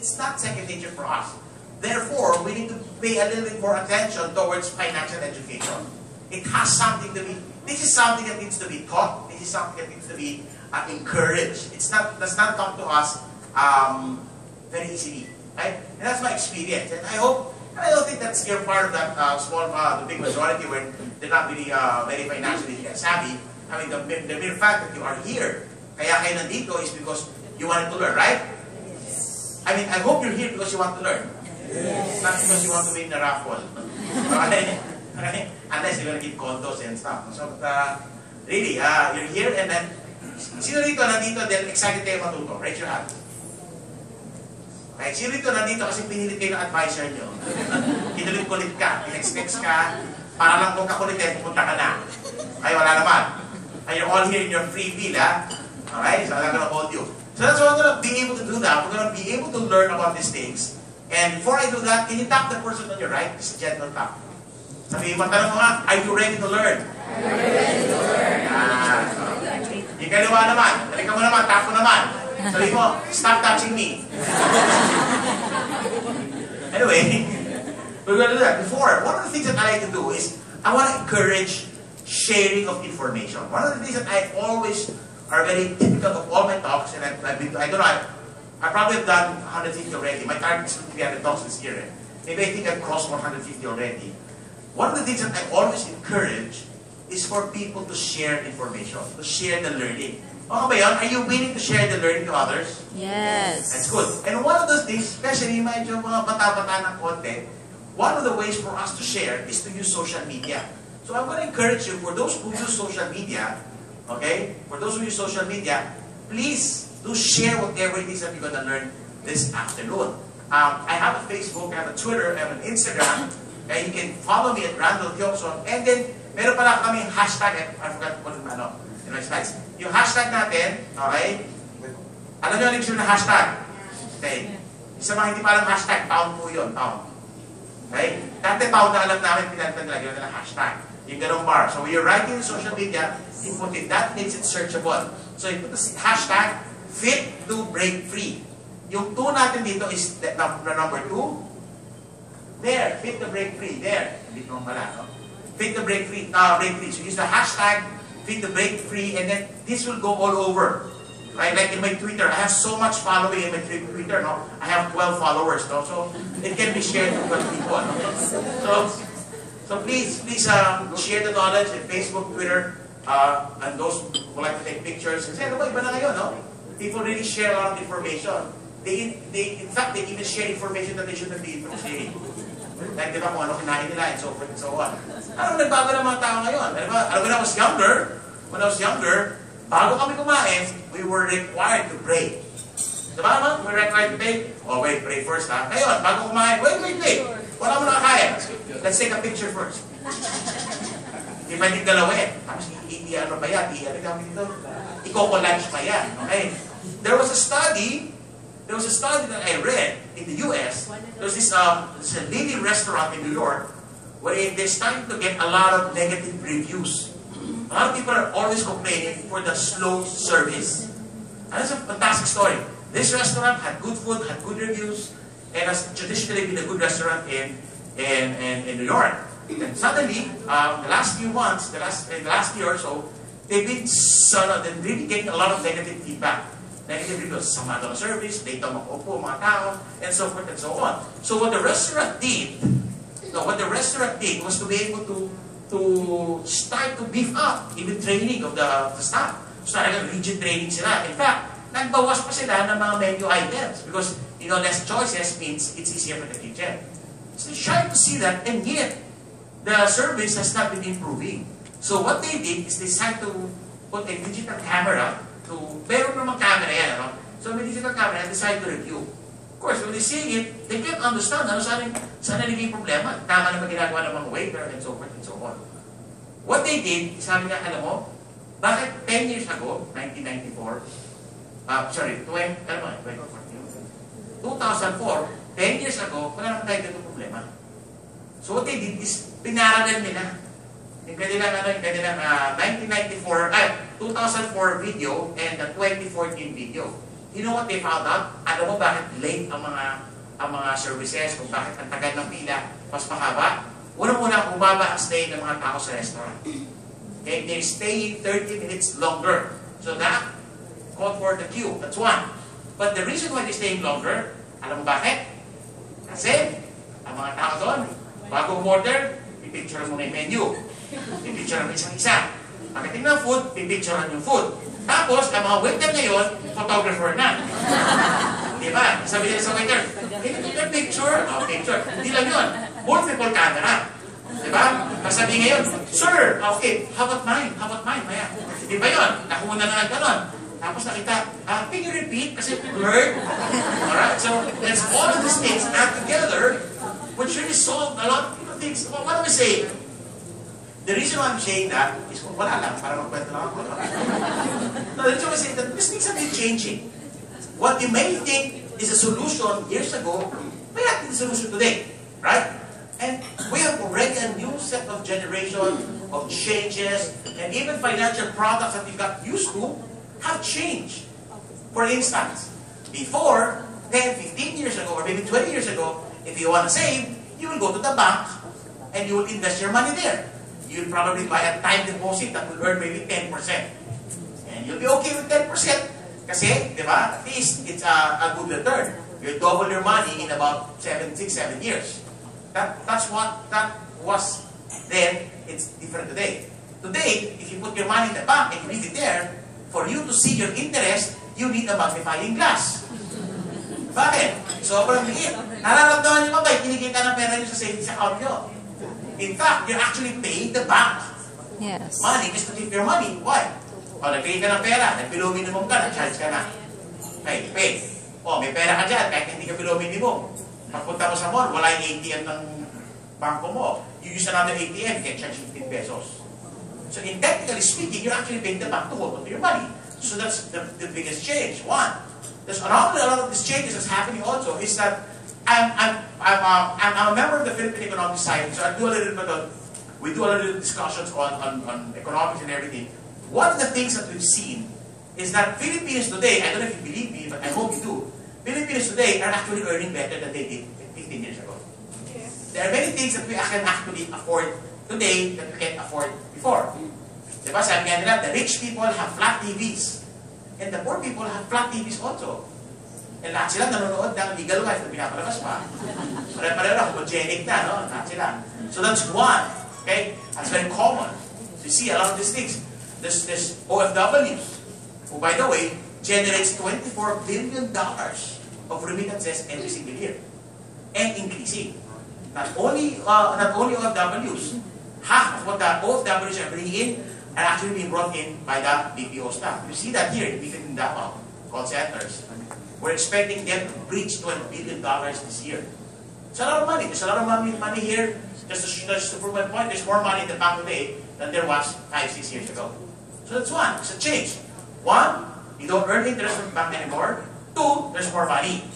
it's not second nature for us. Therefore, we need to pay a little bit more attention towards financial education. It has something to be, this is something that needs to be taught, this is something that needs to be encouraged. Does not come to us very easily, right? And that's my experience. And I don't think that's you're part of that the big majority where they're not really very financially savvy. I mean, the mere fact that you are here, kaya kayo nandito is because you wanted to learn, right? Yes. I mean, I hope you're here because you want to learn. Yes. Not because you want to win the raffle. Okay? Right? Unless you're going to get condos and stuff. So, really, you're here and then, sino dito nandito dahil excited kayo matuto? Raise your hand. Okay, sino dito nandito kasi pinilit kayo ng advisor nyo? Kinulit-kulit ka, pinex-nex ka, para lang kung kakulitin, pupunta ka na. Ay, wala naman. And you're all here in your free will, ha? Alright? So I'm not going to hold you. So that's why we're going to be able to do that. We're going to be able to learn about these things. And before I do that, can you tap the person on your right? Just a gentle tap. Sabihin mo, tanong mo nga, are you ready to learn? Are you ready to learn? Yung kaliwa naman, talika mo naman, tap mo naman. Sabihin mo, stop touching me. Anyway, we're going to do that. Before, one of the things that I like to do is, I want to encourage sharing of information. One of the things that I always are very typical of all my talks, and I've been, I don't know, I probably have done 150 already. My target is 300 talks this year. Maybe I think I've crossed 150 already. One of the things that I always encourage is for people to share information, to share the learning. Okay ba yun? Are you willing to share the learning to others? Yes. That's good. And one of those things, especially medyo mga bata-bata ng konti, one of the ways for us to share is to use social media. So I'm going to encourage you, for those who use social media, okay, for those who use social media, please do share whatever it is that you're going to learn this afternoon. I have a Facebook, I have a Twitter, I have an Instagram, and you can follow me at Randell Tiongson. And then, meron pala kaming hashtag, I forgot what in my slides. Yung hashtag natin, okay, alam nyo ang ibig sabihin ng hashtag? Okay. Isa mga hindi pa alam hashtag, taon po yun, taon. Okay? Dati taon na alam namin, pinalitan nila, yun na hashtag. Yung ganong bar. So when you're writing in social media, you put it, that makes it searchable. So you put the hashtag, fit to break free. Yung 2 natin dito is the number 2. There, fit to break free. There. Hindi ko mala, no? Fit to break free. Break free. So use the hashtag, fit to break free, and then this will go all over. Right? Like in my Twitter, I have so much following in my Twitter, no? I have 12 followers, no? So it can be shared to 12 people, no? So please share the knowledge in Facebook, Twitter, and those who like to take pictures. And say, ano ba, iba na ngayon, no? People really share a lot of information. In fact, they even share information that they shouldn't be sharing. Like, di ba, kung ano kinain nila, and so forth and so on. Ano nagbago ng mga tao ngayon? When I was younger, bago kami kumain, we were required to pray. Diba naman? We were required to pray. Oh, wait, pray first, ha? Ngayon, bago kumain, wait. Wala mo nakakain. Let's take a picture first. Di ba yung galawin? Tapos, ano ba yan? I-co-collage pa yan. Okay? There was a study that I read in the US. There's this a lady restaurant in New York where they're starting to get a lot of negative reviews. A lot of people are always complaining for the slow service. And that's a fantastic story. This restaurant had good food, had good reviews, and has traditionally been a good restaurant in New York. And suddenly, the last few months, the last year or so, they've been really getting a lot of negative feedback. Negative reviews, sama daw ng service, late daw makaupo mga tao, and so forth and so on. So what the restaurant did was to be able to start to beef up even training of the staff. So talagang rigid training sila. In fact, nagbawas pa sila ng mga menu items because, less choices means it's easier for the kitchen. So they're trying to see that, and yet, the service has not been improving. So what they did is they decided to put a digital camera meron namang camera yan, ano? So may digital camera and decide to review. Of course, when they see it, they can't understand, saan naging problema? Tama na ba ginagawa ng mga waiter, and so forth and so on. What they did, sabi nga, alam mo, bakit 10 years ago, 2004, 2004, 10 years ago, wala naman tayo ganitong problema. So what they did is, pinaralan nila yung kanilang 2004 video and the 2014 video. You know what they found out? Alam mo bakit late ang mga services, kung bakit ang tagal ng pila, mas mahaba? Unang-una, bumaba ang stay ng mga tao sa restaurant. Okay? They're staying 30 minutes longer. So that called for the queue. That's one. But the reason why they're staying longer, alam mo bakit? Kasi, ang mga tao doon, bago umorder, pipicture mo na yung menu. Pipicture mo isang-isa. Pagdating ng food, pipicture yung food. Tapos, ang mga waiter ngayon, photographer na. Diba? Sabi nila sa waiter, can you take a picture? Oh, picture. Hindi lang yun. Multiple camera. Diba? Sabi ngayon, sir, okay, how about mine? How about mine? Maya. Diba yun? Ako muna na nagkanon. Tapos nakita, can you repeat? Kasi blurred. Alright? So, there's all of these things add together, which really solve a lot of things. What am I saying? The reason why I'm saying that is kung wala lang, para magkwento lang ako. No, the reason why I'm saying that these things have been changing. What you may think is a solution years ago, may not be the solution today. Right? And we have already a new set of generation of changes, and even financial products that we got used to have changed. For instance, before, 10, 15 years ago, or maybe 20 years ago, if you want to save, you will go to the bank and you will invest your money there. You'll probably buy a time deposit that will earn maybe 10%. And you'll be okay with 10%. Kasi, di ba, at least it's a good return. You double your money in about 6, 7 years. That was then. It's different today. Today, if you put your money in the bank and you leave it there, for you to see your interest, you need a magnifying glass. Bakit? Sobrang liit. Nararamdaman niyo ba ba, kinikita ng pera niyo sa savings account niyo? In fact, you're actually paying the bank money just to keep your money. Why? O, nagpili ka ng pera, nag-below minimum ka, nag-charge ka na. Okay, pay. O, may pera ka dyan, kahit hindi ka below minimum. Pagpunta mo sa mall, wala yung ATM ng bangko mo. You use another ATM, get charged 15 pesos. So, in technically speaking, you're actually paying the bank to hold on to your money. So, that's the biggest change. One. There's a lot of these changes that's happening also is that I'm a member of the Philippine Economic Society, so we do a little discussions on economics and everything. One of the things that we've seen is that Filipinos today, I don't know if you believe me, but I hope you do, Filipinos today are actually earning better than they did 15 years ago. Yeah. There are many things that we can actually afford today that we can't afford before. Diba? Sabi nga nila, the rich people have flat TVs, and the poor people have flat TVs also. And lahat sila nanonood ng legal wife na pinapalabas pa. Pare-pareho na, homogenic na, no? Lahat sila. So that's one. Okay? That's very common. You see a lot of these things. This OFWs, who by the way, generates $24 billion of remittances every single year. And increasing. Not only OFWs, half of what the OFWs are bringing in are actually being brought in by the BPO staff. You see that here, in Davao, call centers. We're expecting them to breach $20 billion this year. It's a lot of money. There's a lot of money here. Just to prove my point, there's more money in the bank today than there was 5, 6 years ago. So that's one. It's a change. One, you don't earn interest from the bank anymore. Two, there's more money.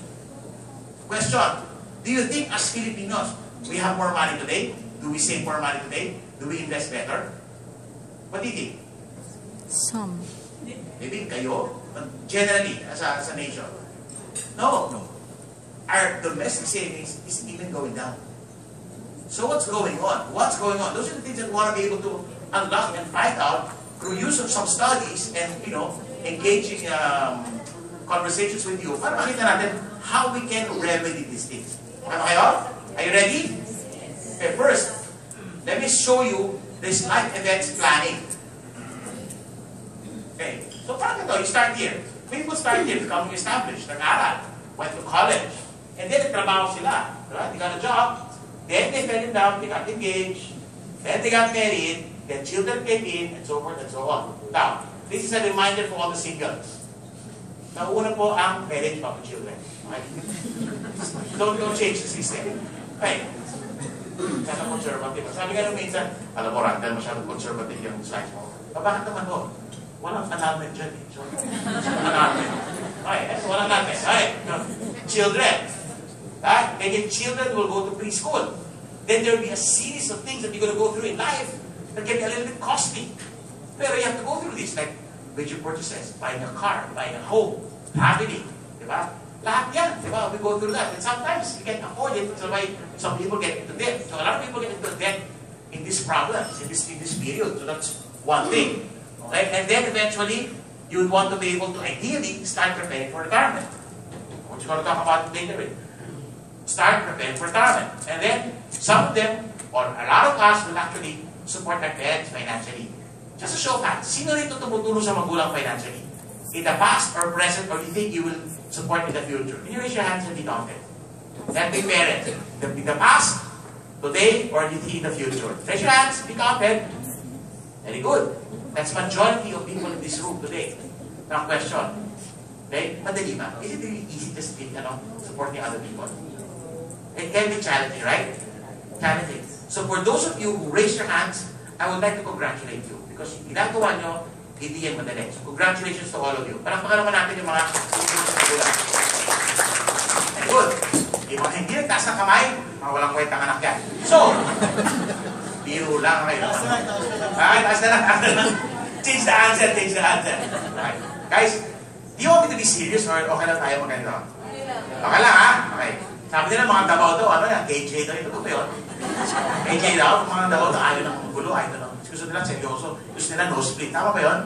Question. Do you think as Filipinos, we have more money today? Do we save more money today? Do we invest better? What do you think? Some. Maybe kayo, generally, as a nation. No. Our domestic savings is even going down. So what's going on? What's going on? Those are the things that we want to be able to unlock and find out through use of some studies and, engaging conversations with you para makita natin how we can remedy these things. Tama kayo? Are you ready? Okay, first, let me show you this life events planning. Okay, so parang ito, you start here. People start here, becoming established, nag-aral, went to college, and then nagtrabaho sila. Right? They got a job, then they fell in love, they got engaged, then they got married, then children came in, and so forth and so on. Now, this is a reminder for all the singles. Nauna po ang marriage of the children. Right? Don't change the system. Okay. Sana conservative. Sabi nga nung minsan, alam mo, Randell, masyadong conservative yung slides mo. Bakit naman mo? Walang annulment dyan eh. So, annulment. Okay, walang annulment. Okay. Children. Right? And your children will go to preschool. Then there will be a series of things that you're going to go through in life that can be a little bit costly. Pero you have to go through this, like major purchases, buying a car, buying a home, Family, di ba? Lahat yan, di ba? We go through that. And sometimes we can afford it, so why some people get into debt. So a lot of people get into debt in these problems, in this period. So that's one thing. Okay? And then eventually, you would want to be able to ideally start preparing for retirement. Which we're going to talk about later. Start preparing for retirement. And then, some of them, or a lot of us, will actually support our parents financially. Just a show of hands. Sino rito tumutulong sa magulang financially? In the past or present, or do you think you will support in the future? Can you raise your hands and be counted? That big parents. In the past, today, or do you think in the future? Raise your hands, be counted. Very good. That's majority of people in this room today. Now, question. Okay? Madali ba? Is it really easy to speak, supporting other people? It can be challenging, right? Challenging. So for those of you who raise your hands, I would like to congratulate you. Because ginagawa nyo, hindi yan madali. So congratulations to all of you. Palakpakan naman natin yung mga magulang. Good. Yung mga hindi nagtaas ng kamay, mga walang kwentang anak yan. So, biro lang kayo. Taas na lang. Change the answer, change the answer. Okay. Guys, do you want me to be serious or okay lang tayo maganda? Okay lang, ha? Okay. Sabi nila mga Davao daw, ano yan? KJ daw, ito ba yun? KJ daw, mga Davao daw, ayaw ng gulo, ayaw ng gusto nila seryoso, gusto nila no split. Tama ba yun?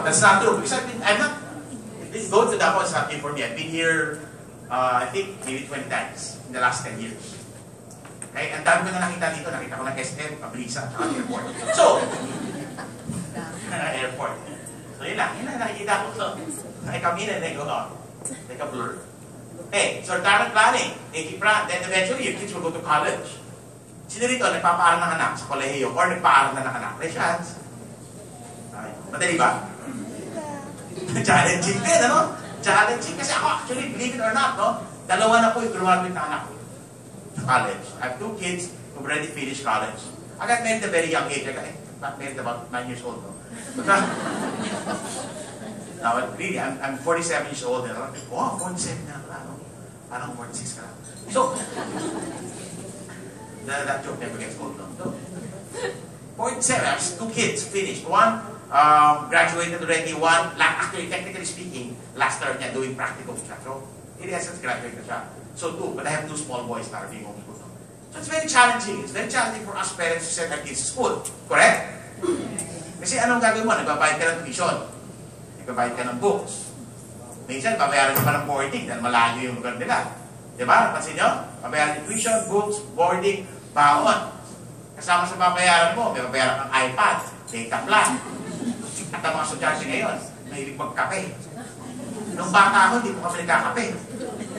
But that's not true. Because I'm not, going to Davao is not new for me. I've been here, I think, maybe 20 times in the last 10 years. Okay? Ang dami ko na nakita dito. Nakita ko ng SM, Abreeza, at airport. So, airport. So, yun lang nakikita ko. So, I come in and then go out. Like a blur. Okay, so retirement planning, then eventually your kids will go to college. Sino rito nagpapaaral ng anak sa kolehiyo or nagpaaral na ng anak? Raise your hands. Okay. Madali ba? Challenging din, ano? Challenging. Kasi ako actually, believe it or not, no? Dalawa na po yung graduate na anak ko sa college. I have 2 kids who already finished college. I got married at a very young age. I got married about 9 years old, no? But, now, really, I'm 47 years old. And I'm like, wow, 47 na pala, no? Parang 46 ka lang. So, that joke never gets old, no? So, 47, I have 2 kids, finished. One, graduated already. One, actually, technically speaking, last term niya doing practical siya. So, in essence, graduated na siya. So, 2, but I have 2 small boys that are being homeschooled. So, it's very challenging. It's very challenging for us parents to send our kids to school. Correct? Kasi anong gagawin mo? Nagbabayad ka ng tuition. Nagbabayad ka ng books. Minsan, babayaran ka pa ng boarding dahil malayo yung lugar nila. Diba? Napansin nyo? Babayaran yung tuition, books, boarding, baon. Kasama sa babayaran mo, may babayaran kang iPad, data plan. At ang mga estudyante ngayon, mahilig magkape. Nung bata ako, hindi mo kami nagkakape.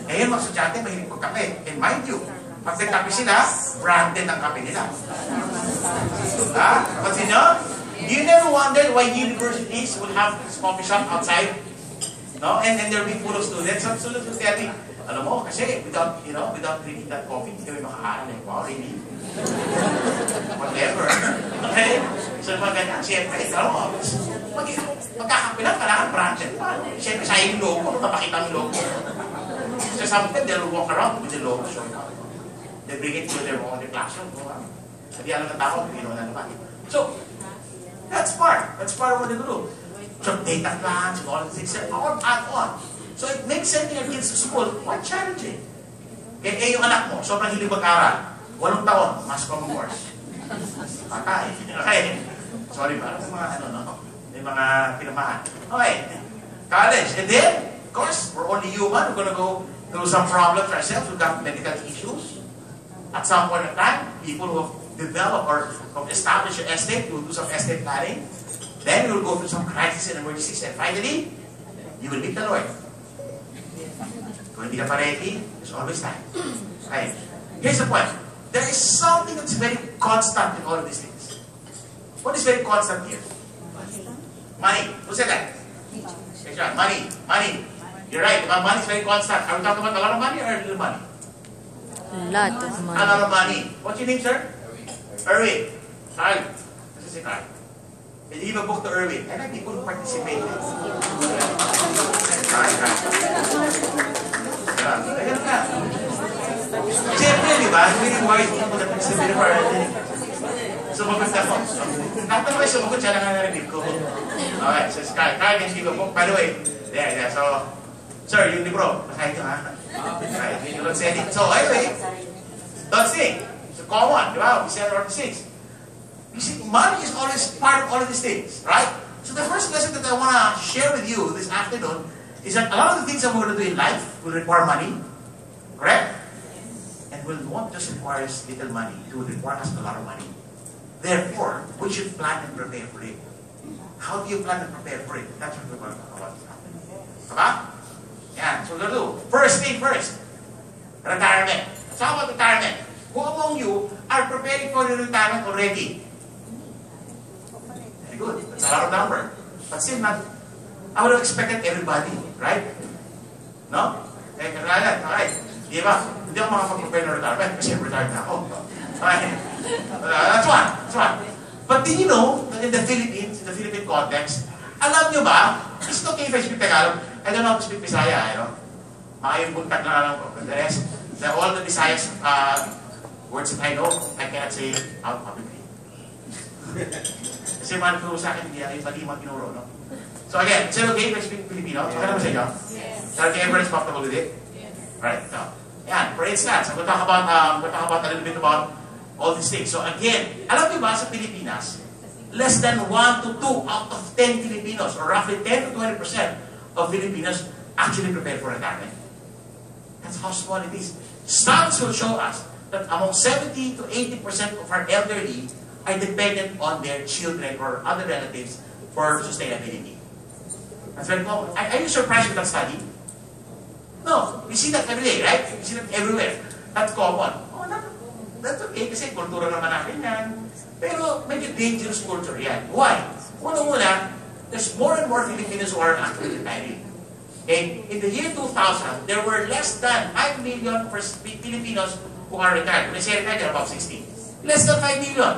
Ngayon, mga estudyante, mahilig magkape. And mind you, pag nagkape sila, branded ang kape nila. Ha? Napansin nyo? You never wondered why universities will have this coffee shop outside? No? And they'll be full of students. Some students will tell me, alam mo, kasi without drinking that coffee, hindi kami makaaral eh. Wow, really? Whatever. Okay? So, mga ganyan, siyempre, alam mo, magkakape lang, kailangan branded pa. Siyempre, sayang yung logo, mapapakita yung logo. So, sometimes they'll walk around with the logo showing up. They bring it to their classroom. Hindi alam na tao, hindi naman naman. So, that's part of what they do. So data plans and all the things are all add on. So it makes sending your kids to school quite challenging. Kaya yung anak mo, sobrang hilig mag-aral. 8 taon, mass common course. Patay. Okay. Sorry ba? May mga pinamahan. Okay. College. And then, of course, we're only human. We're gonna go through some problems ourselves. We've got medical issues. At some point in time, people who have developed or have established an estate, will do some estate planning. Then you will go through some crises and emergencies. And finally, you will meet the Lord. Kung hindi ka pa ready, there's always time. Okay. Here's the point. There is something that's very constant in all of these things. What is very constant here? Money. Who said that? Money. Money. You're right. Money is very constant. Are we talking about a lot of money or a little money? A lot of money. A lot of money. What's your name, sir? Erwin. Carl. This is Carl. And you give a book to Erwin. I like people who participate. Ayan ka. Siyempre, di ba? Very wise people that participate for everything. Sumagot ako. Natanong kayo sumagot, siya lang ang narinig ko. Okay, so it's Carl. Carl can give a book. By the way, yeah. So, Sir, yung libro, basahin nyo ha. Right, you don't say it. So anyway, don't think. It's a common, di ba? We said all these things. You see, money is always part of all of these things, right? So the first lesson that I want to share with you this afternoon is that a lot of the things that we're going to do in life will require money, correct? And will not just require us little money, it will require us a lot of money. Therefore, we should plan and prepare for it. How do you plan and prepare for it? That's what we're going to talk about. Diba? Yeah, so we're going to do. First thing first, retirement. Let's talk about retirement. Who among you are preparing for your retirement already? Very good. That's a lot of number. But still not, I would have expected everybody, right? No? Eh, kailangan, okay. Di ba? Hindi ako makapag-prepare ng retirement kasi retired na ako. Okay. That's one. That's one. But do you know that in the Philippines, in the Philippine context, alam nyo ba, it's okay if I speak Tagalog. I don't know how to speak Bisaya, you know? Yung buntag na alam ko. The rest, all the Visayas words that I know, I cannot say out publicly. Kasi man ko sa akin, hindi ako yung mali tinuro, no? So again, is it okay if I speak Filipino? Okay naman sa inyo? Yes. Are everyone comfortable with it? Yes. Alright, so, yan, for instance, I'm going to talk about a little bit about all these things. So again, alam niyo ba sa Pilipinas, less than 1 to 2 out of 10 Filipinos, or roughly 10 to 20% of Filipinos actually prepare for retirement. That's how small it is. Stats will show us that among 70 to 80% of our elderly are dependent on their children or other relatives for sustainability. That's very common. Are you surprised with that study? No. We see that every day, right? We see that everywhere. That's common. Oh, that's okay kasi kultura naman natin yan. Pero medyo dangerous culture yan. Why? Una-una, there's more and more Filipinos who are actually retiring. Okay? In the year 2000, there were less than 5 million Filipinos who are retired. When I say retired, they're about 60. Less than 5 million.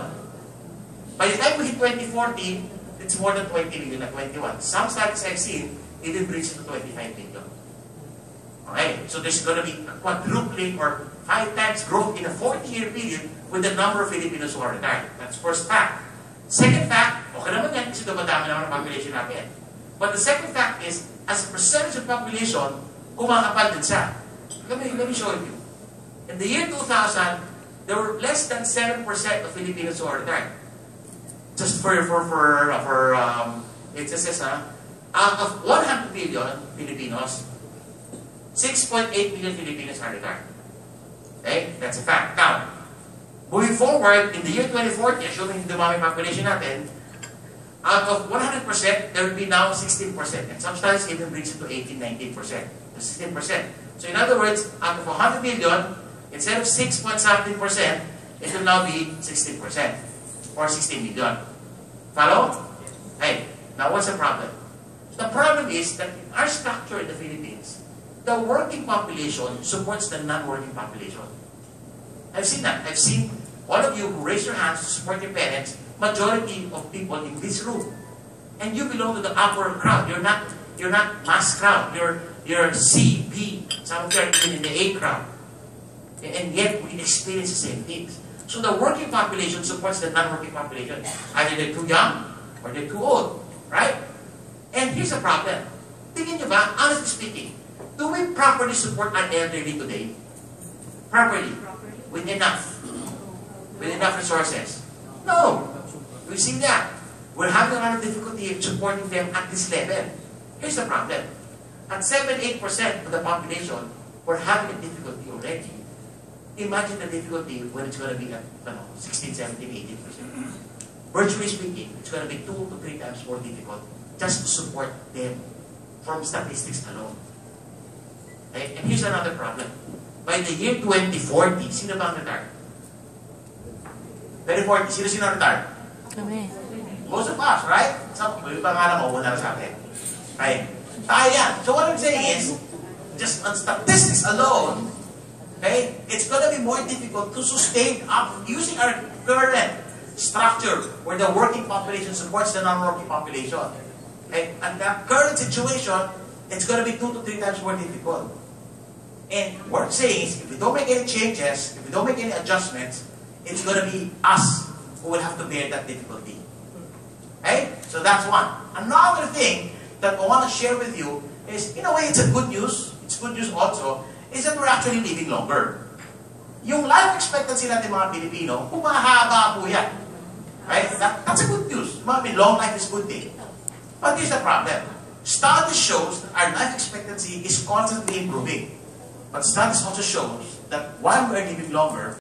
By the time we hit 2014, it's more than 20 million at 21. Some studies I've seen, even reached to 25 million. Okay? So there's going to be a quadrupling or 5 times growth in a 40-year period with the number of Filipinos who are retired. That's first fact. Second fact, okay naman yan kasi dumadami naman ang population natin. But the second fact is, as a percentage of population, kumakapal din siya. Let me show you. In the year 2000, there were less than 7% of Filipinos who are retired. Just it says, out of 100 million Filipinos, 6.8 million Filipinos are retired. Okay? That's a fact. Now, moving forward, in the year 2040, assuming the dumami population natin, out of 100%, there will be now 16%. And some studies even brings it to 18-19%. To 16%. So in other words, out of 100 million, instead of 6.something%, it will now be 16%. Or 16 million. Follow? Hey, now what's the problem? The problem is that in our structure in the Philippines, the working population supports the non-working population. I've seen that. I've seen all of you who raise your hands to support your parents, majority of people in this room. And you belong to the upper crowd. You're not mass crowd. You're C, B. Some of you are even in the A crowd. And yet we experience the same things. So the working population supports the non-working population. Either they're too young or they're too old. Right? And here's the problem. Tingin nyo ba, honestly speaking, do we properly support our elderly today? Properly. With enough. With enough resources. No. We've seen that. We're having a lot of difficulty in supporting them at this level. Here's the problem. At 7-8% of the population, we're having a difficulty already. Imagine the difficulty when it's going to be at 16, 17, 18%. Virtually speaking, it's going to be 2 to 3 times more difficult just to support them from statistics alone. Okay? And here's another problem. By the year 2040, sino ba ang retire? 2040, sino retire? Kami. Most of us, right? Yung pangalan mo, wala na sa akin. Right? Tayo yan. So what I'm saying is, just on statistics alone, okay, it's going to be more difficult to sustain up using our current structure where the working population supports the non-working population. Okay? And that current situation, it's going to be 2 to 3 times more difficult. And what I'm saying is, if we don't make any changes, if we don't make any adjustments, it's going to be us who will have to bear that difficulty. Okay? So that's one. Another thing that I want to share with you is, in a way, it's a good news. It's good news also, is that we're actually living longer. Yung life expectancy natin mga Pilipino, humahaba po yan. Right? That's a good news. Long life is good thing. But here's the problem. Studies shows that our life expectancy is constantly improving. But studies also shows that while we're living longer,